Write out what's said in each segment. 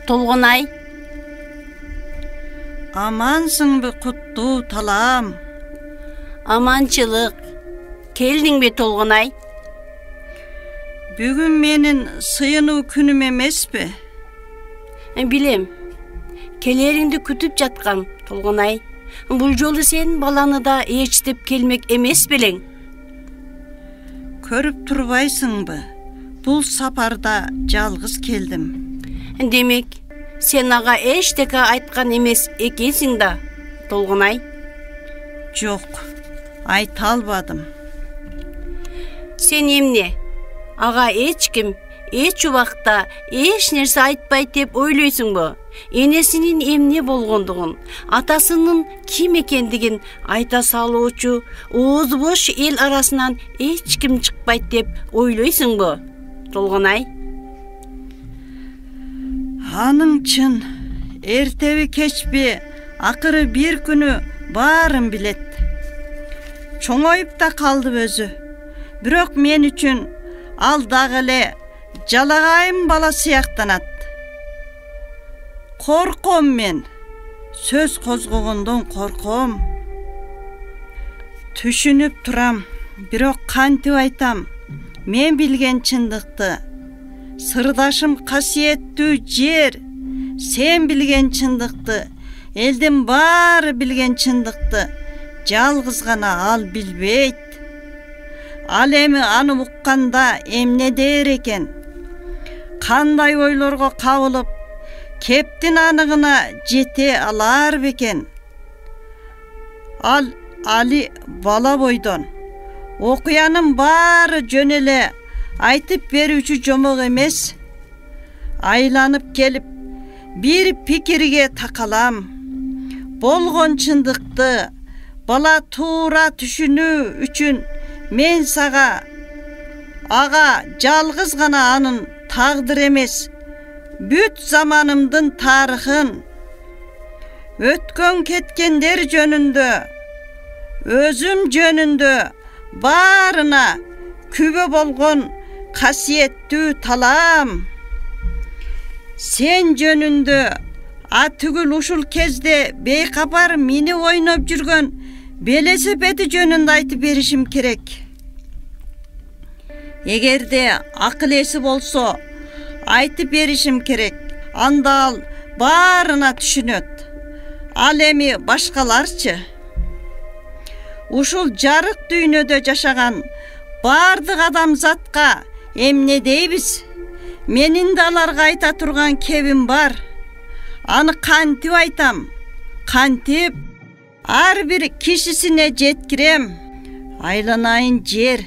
Толгонай. Амансыңбы куттуу талаам? Аманчылык. Келдиңби Толгонай? Бүгүн менин сыйынуу күнүм эмеспи? Билем. Келериңди күтүп жаткам, Толгонай. Бул жолу сен баланы да эчтеп келмек эмес белең. Көрүп турбайсыңбы? Бул сапарда жалгыз келдим. Демек, сен ага эчтеке айткан эмес экенсиң да, Толгонай. Жок, айта албадым. Сен эмне? Ага эч ким, эч убакта эч нерсе айтпайт деп ойлойсуңбу? Энесинин эмне болгондугун, атасынын ким экендигин айта салуучу оозу бош эл арасынан эч ким чыкпайт деп ойлойсуңбу, Толгонай? Аның чын, эртеби кечпи, акыры бир күнү баарын билет. Чоңоюп да калды өзү. Бирок мен үчүн ал дагы эле жалагайым бала сыяктанат. Корком мен, сөз козгогондон корком. Түшүнүп турам, бирок кантип айтам? Мен билген чындыкты. Сырдашым касиеттүү жер, сен билген чындыкты, элдин баары билген чындыкты, жалгыз гана ал билбейт. Ал эми аны укканда эмне дээр экен? Кандай ойлорго кабылып, кептин аныгына жете алар бекен? Ал али бала бойдон. Окуянын баары жөн эле айтып берүүчү жомок эмес. Айланып келип, бир пикирге такалам. Болгон чындыкты бала туура түшүнүү үчүн мен сага ага жалгыз гана анын тагдыр эмес, бүт заманымдын тарыхын, өткөн кеткендер жөнүндө, өзүм жөнүндө баарына күбө болгон касиеттүү талаам. Сен жөнүндө түгүл ушул кезде бейкапар минип ойноп жүргөн велосипеди жөнүндө айтып беришим керек. Эгерде акыл эси болсо, айтып беришим керек. Анда ал баарына түшүнөт. Ал эми башкаларчы? Ушул жарык дүйнөдө жашаган бардык адамзатка эмне дейбиз? Менин да аларга айта турган кебим бар. Аны кантип айтам? Кантип? Ар бир кишисине жеткирем. Айланайын жер,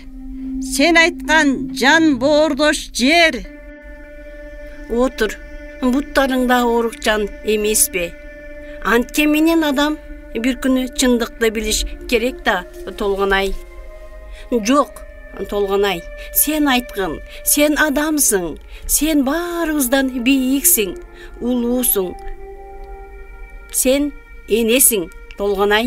сен айткан жан боордош жер. Отур, буттарың да оорук жан эмеспи? Антке менен адам бир күнү чындыкты билиш керек да, Толгонай. Жок, Толгонай, сен айткын, сен адамсың, сен баарыбыздан бийиксиң, улуусуң. Сен энесиң, Толгонай.